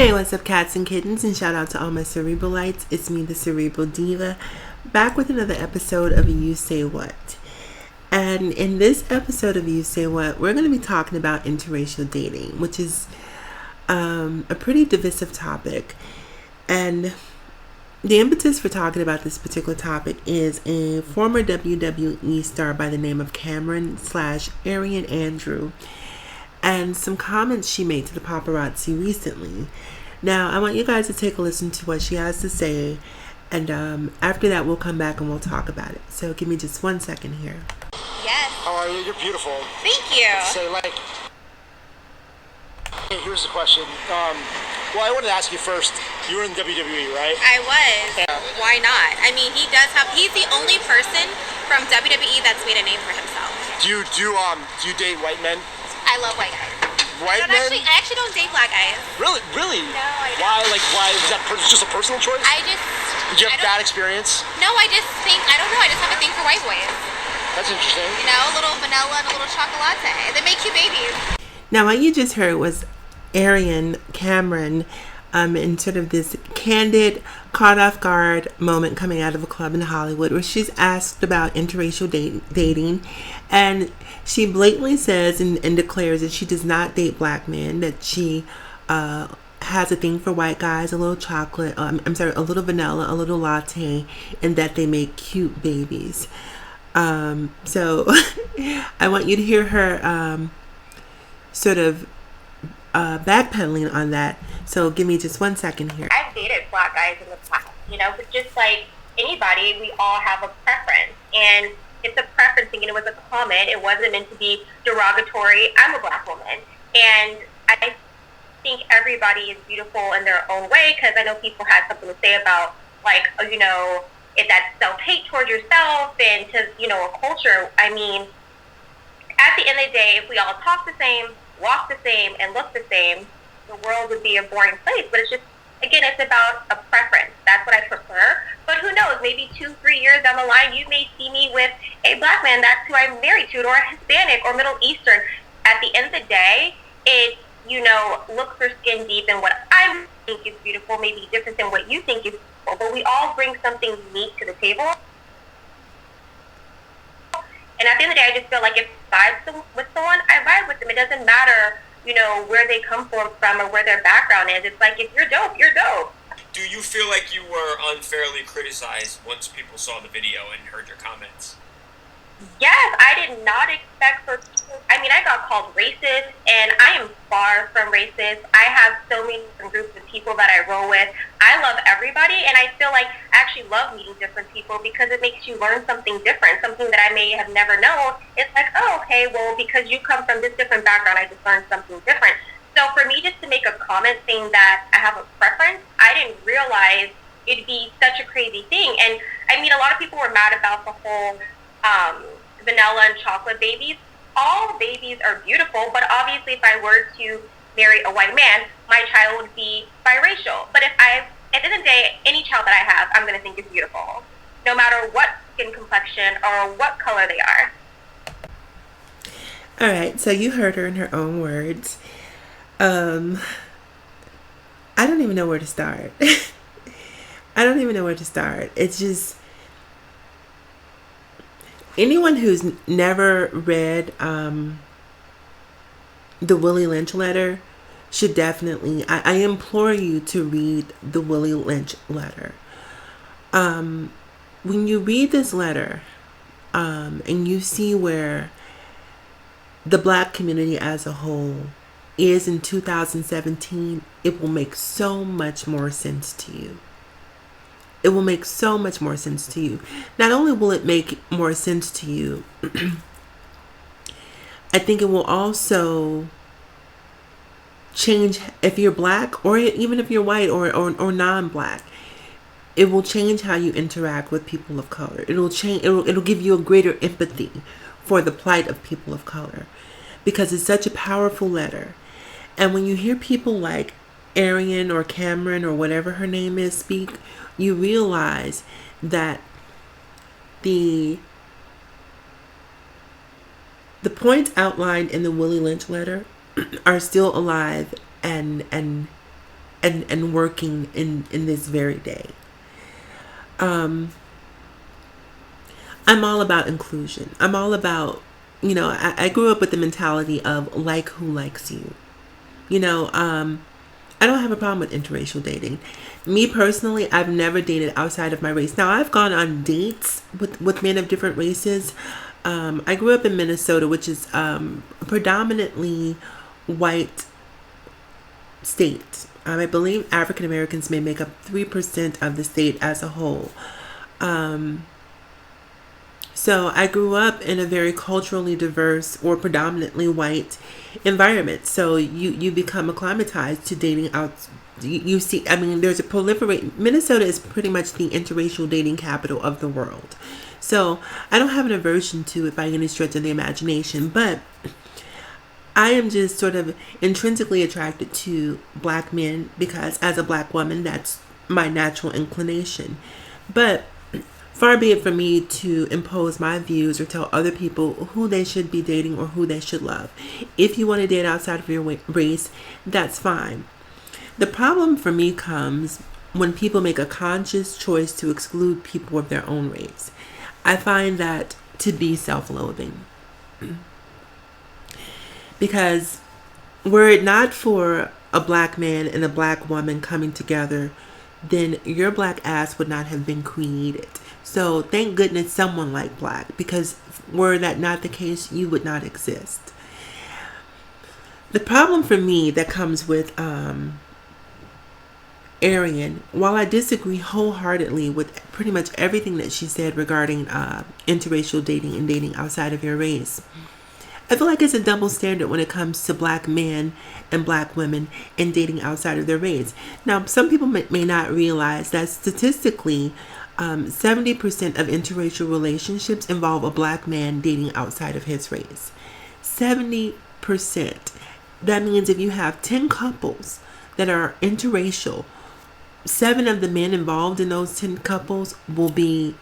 Hey, what's up, cats and kittens? And shout out to all my Cerebralites. It's me, the Cerebral Diva, back with another episode of You Say What. And in this episode of You Say What, we're going to be talking about interracial dating, which is a pretty divisive topic. And the impetus for talking about this particular topic is a former WWE star by the name of Cameron/Ariane Andrew, and some comments she made to the paparazzi recently. Now, I want you guys to take a listen to what she has to say, and after that, we'll come back and we'll talk about it. So give me just 1 second here. Yes. How are you? You're beautiful. Thank you. Say, hey, here's the question. Well, I wanted to ask you first. You were in WWE, right? I was. Yeah. Why not? I mean, he's the only person from WWE that's made a name for himself. Do you date white men? I love white guys. White men? I actually don't date black guys. Really? Really? No, I don't. Why? Why? Is that just a personal choice? Did you have bad experience? No, I just have a thing for white boys. That's interesting. You know, a little vanilla and a little chocolate. They make cute babies. Now, what you just heard was Ariane Cameron in sort of this candid, caught off guard moment coming out of a club in Hollywood where she's asked about interracial dating, and she blatantly says and declares that she does not date black men, that she has a thing for white guys, a little chocolate, a little vanilla, a little latte, and that they make cute babies. So I want you to hear her sort of backpedaling on that. So give me just 1 second here. I've dated black guys in the past, but just like anybody, we all have a preference. And it's a preference thing, and it was a comment. It wasn't meant to be derogatory. I'm a black woman. And I think everybody is beautiful in their own way, because I know people had something to say about, if that's self-hate towards yourself and to, a culture. I mean, at the end of the day, if we all talk the same, walk the same, and look the same, the world would be a boring place. But it's just, again, it's about a preference. That's what I prefer. But who knows, maybe 2-3 years down the line, you may see me with a black man. That's who I'm married to, or a Hispanic, or Middle Eastern. At the end of the day, it, look for skin deep, and what I think is beautiful may be different than what you think is beautiful. But we all bring something unique to the table. And at the end of the day, I just feel like if I vibe with someone, I vibe with them. It doesn't matter, where they come from or where their background is. It's like, if you're dope, you're dope. Do you feel like you were unfairly criticized once people saw the video and heard your comments? Yes, I did not expect I got called racist, and I am far from racist. I have so many different groups of people that I roll with. I love everybody, and I feel like I actually love meeting different people because it makes you learn something different, something that I may have never known. It's like, oh, okay, well, because you come from this different background, I just learned something different. So for me just to make a comment saying that I have a preference, I didn't realize it'd be such a crazy thing. And I mean, a lot of people were mad about the whole vanilla and chocolate babies. All babies are beautiful, but obviously if I were to marry a white man, my child would be biracial. But at the end of the day, any child that I have, I'm going to think is beautiful, no matter what skin complexion or what color they are. All right, so you heard her in her own words. I don't even know where to start. It's just, anyone who's never read the Willie Lynch letter should definitely, I implore you to read the Willie Lynch letter. When you read this letter and you see where the black community as a whole is in 2017, it will make so much more sense to you. It will make so much more sense to you. Not only will it make more sense to you, I think it will also change, if you're black, or even if you're white or non-black, it will change how you interact with people of color. It'll give you a greater empathy for the plight of people of color, because it's such a powerful letter. And when you hear people like Ariane or Cameron or whatever her name is speak, you realize that the points outlined in the Willie Lynch letter are still alive and and working in this very day. I'm all about inclusion. I'm all about, I grew up with the mentality of like who likes you. I don't have a problem with interracial dating. Me personally, I've never dated outside of my race. Now, I've gone on dates with men of different races. I grew up in Minnesota, which is predominantly white state. I believe African Americans may make up 3% of the state as a whole. So I grew up in a very culturally diverse or predominantly white environment. So you become acclimatized to dating out. You see, there's a proliferate. Minnesota is pretty much the interracial dating capital of the world. So I don't have an aversion to it by any stretch of the imagination, but I am just sort of intrinsically attracted to black men because as a black woman, that's my natural inclination. But far be it from me to impose my views or tell other people who they should be dating or who they should love. If you want to date outside of your race, that's fine. The problem for me comes when people make a conscious choice to exclude people of their own race. I find that to be self-loathing. Because were it not for a black man and a black woman coming together, then your black ass would not have been created. So thank goodness someone like black, because were that not the case, you would not exist. The problem for me that comes with Ariane, while I disagree wholeheartedly with pretty much everything that she said regarding interracial dating and dating outside of your race, I feel like it's a double standard when it comes to black men and black women and dating outside of their race. Now, some people may not realize that statistically, 70% of interracial relationships involve a black man dating outside of his race. 70%. That means if you have 10 couples that are interracial, 7 of the men involved in those 10 couples will be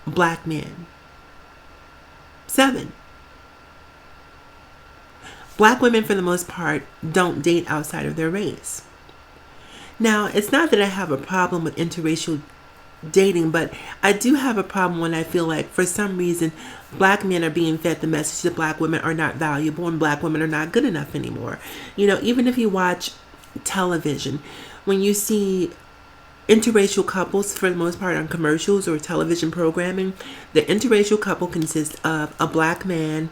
black men. 7. Black women, for the most part, don't date outside of their race. Now, it's not that I have a problem with interracial dating, but I do have a problem when I feel like for some reason black men are being fed the message that black women are not valuable and black women are not good enough anymore. Even if you watch television, when you see interracial couples, for the most part on commercials or television programming, the interracial couple consists of a black man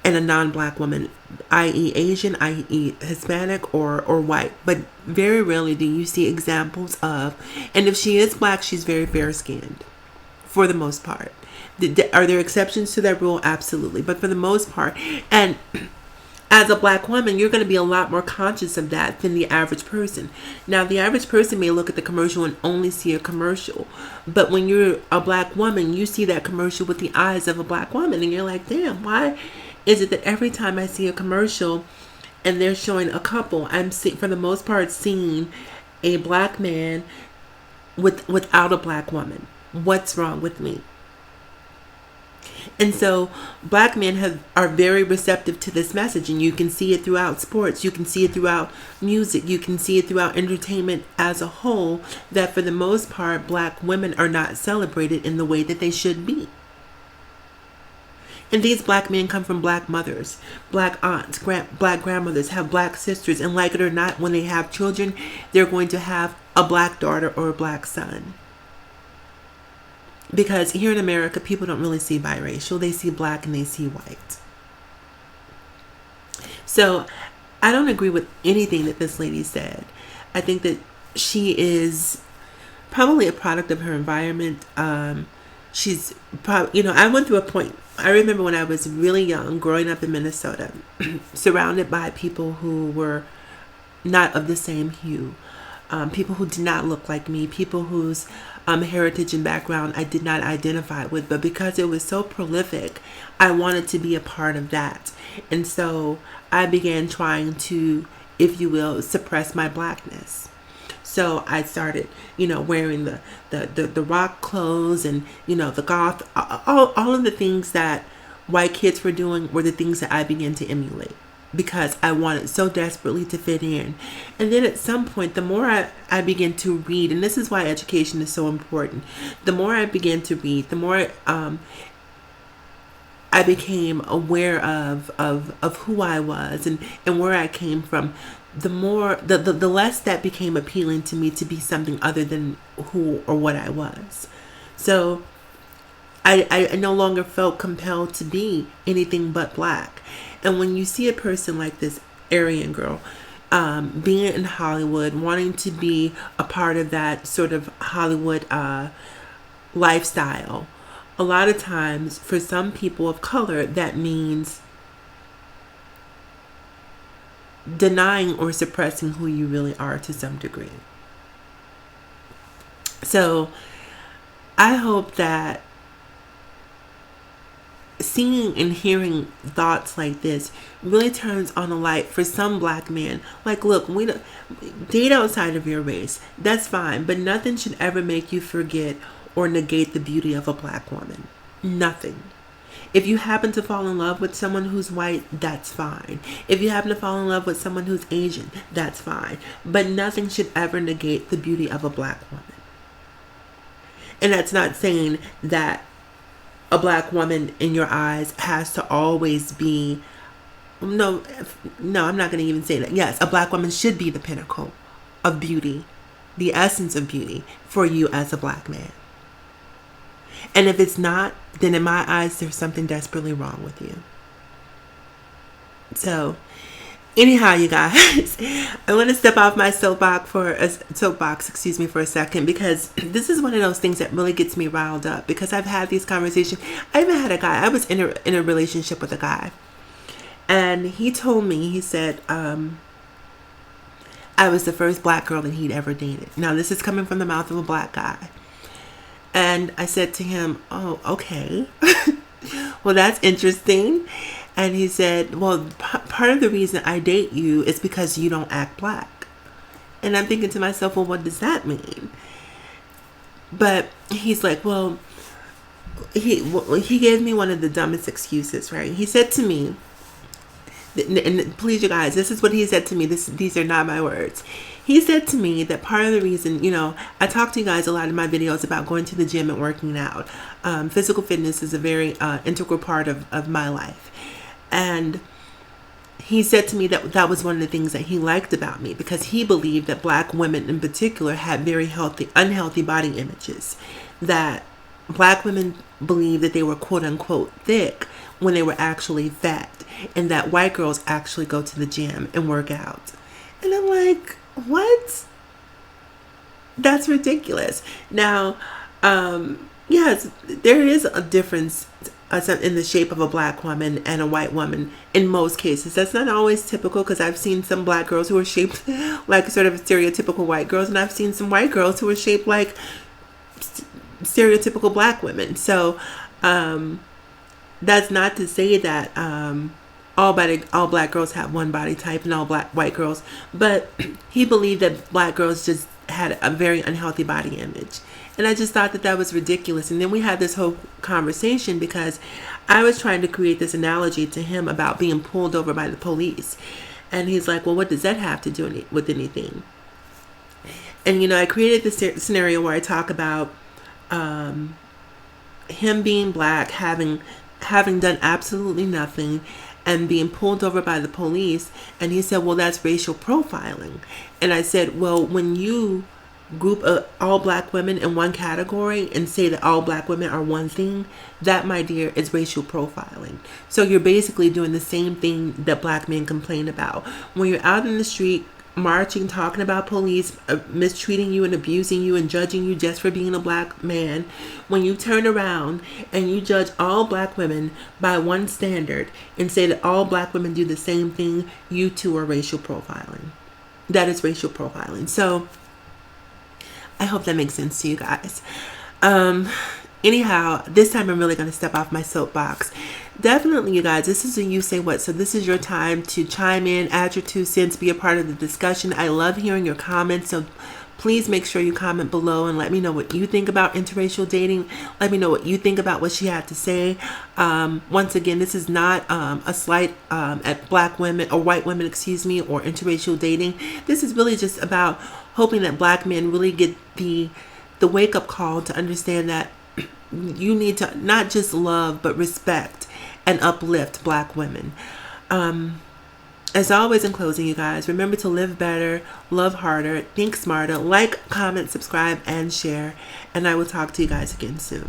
and a non-black woman, i.e. Asian, i.e. Hispanic or white. But very rarely do you see examples of, and if she is black, she's very fair-skinned, for the most part. Are there exceptions to that rule? Absolutely. But for the most part, and as a black woman, you're going to be a lot more conscious of that than the average person. Now, the average person may look at the commercial and only see a commercial. But when you're a black woman, you see that commercial with the eyes of a black woman. And you're like, damn, why is it that every time I see a commercial and they're showing a couple, I'm for the most part seeing a black man without a black woman? What's wrong with me? And so black men are very receptive to this message, and you can see it throughout sports, you can see it throughout music, you can see it throughout entertainment as a whole, that for the most part black women are not celebrated in the way that they should be. And these black men come from black mothers, black aunts, black grandmothers, have black sisters, and like it or not, when they have children, they're going to have a black daughter or a black son. Because here in America, people don't really see biracial. They see black and they see white. So I don't agree with anything that this lady said. I think that she is probably a product of her environment. She's probably, I went through a point. I remember when I was really young, growing up in Minnesota, surrounded by people who were not of the same hue. People who did not look like me, people whose heritage and background I did not identify with, but because it was so prolific, I wanted to be a part of that. And so I began trying to, if you will, suppress my blackness. So I started, wearing the rock clothes and, the goth, all of the things that white kids were doing were the things that I began to emulate. because I wanted so desperately to fit in. And then at some point, the more I began to read, and this is why education is so important, the more I began to read, the more I became aware of who I was and where I came from, the more the less that became appealing to me to be something other than who or what I was. So I no longer felt compelled to be anything but black. And when you see a person like this Ariane girl, being in Hollywood, wanting to be a part of that sort of Hollywood lifestyle, a lot of times for some people of color, that means denying or suppressing who you really are to some degree. So I hope that seeing and hearing thoughts like this really turns on a light for some black men. Like, look, we don't date outside of your race. That's fine, but nothing should ever make you forget or negate the beauty of a black woman. Nothing. If you happen to fall in love with someone who's white, that's fine. If you happen to fall in love with someone who's Asian, that's fine. But nothing should ever negate the beauty of a black woman. And that's not saying that a black woman in your eyes has to always be, no, I'm not going to even say that. Yes, a black woman should be the pinnacle of beauty, the essence of beauty for you as a black man. And if it's not, then in my eyes, there's something desperately wrong with you. So, anyhow, you guys, I want to step off my soapbox for a second, because this is one of those things that really gets me riled up, because I've had these conversations. I even had a guy, I was in a relationship with a guy, and he told me, he said, I was the first black girl that he'd ever dated. Now, this is coming from the mouth of a black guy. And I said to him, oh, okay. Well, that's interesting. And he said, well, part of the reason I date you is because you don't act black. And I'm thinking to myself, well, what does that mean? But he's like, well, he gave me one of the dumbest excuses, right? He said to me, and please, you guys, this is what he said to me. These are not my words. He said to me that part of the reason, I talk to you guys a lot in my videos about going to the gym and working out. Physical fitness is a very integral part of my life. And he said to me that was one of the things that he liked about me, because he believed that black women in particular had very unhealthy body images. That black women believed that they were quote unquote thick when they were actually fat. And that white girls actually go to the gym and work out. And I'm like, what? That's ridiculous. Now, yes, there is a difference in the shape of a black woman and a white woman in most cases. That's not always typical, because I've seen some black girls who are shaped like sort of stereotypical white girls, and I've seen some white girls who are shaped like stereotypical black women. So that's not to say that all black girls have one body type and all white girls, but he believed that black girls just had a very unhealthy body image. And I just thought that was ridiculous. And then we had this whole conversation because I was trying to create this analogy to him about being pulled over by the police. And he's like, well, what does that have to do with anything? And, I created this scenario where I talk about him being black, having done absolutely nothing, and being pulled over by the police. And he said, well, that's racial profiling. And I said, well, when you group all black women in one category and say that all black women are one thing, that, my dear, is racial profiling. So you're basically doing the same thing that black men complain about. When you're out in the street marching, talking about police mistreating you and abusing you and judging you just for being a black man, when you turn around and you judge all black women by one standard and say that all black women do the same thing, you too are racial profiling. That is racial profiling. So I hope that makes sense to you guys. Anyhow, this time I'm really going to step off my soapbox. definitely, you guys, this is a You Say What. So this is your time to chime in, add your 2 cents, be a part of the discussion. I love hearing your comments. So please make sure you comment below and let me know what you think about interracial dating. Let me know what you think about what she had to say. Once again, this is not a slight at black women or white women, excuse me, or interracial dating. This is really just about hoping that black men really get the wake-up call to understand that you need to not just love but respect and uplift black women. As always, in closing, you guys, remember to live better, love harder, think smarter, like, comment, subscribe, and share. And I will talk to you guys again soon.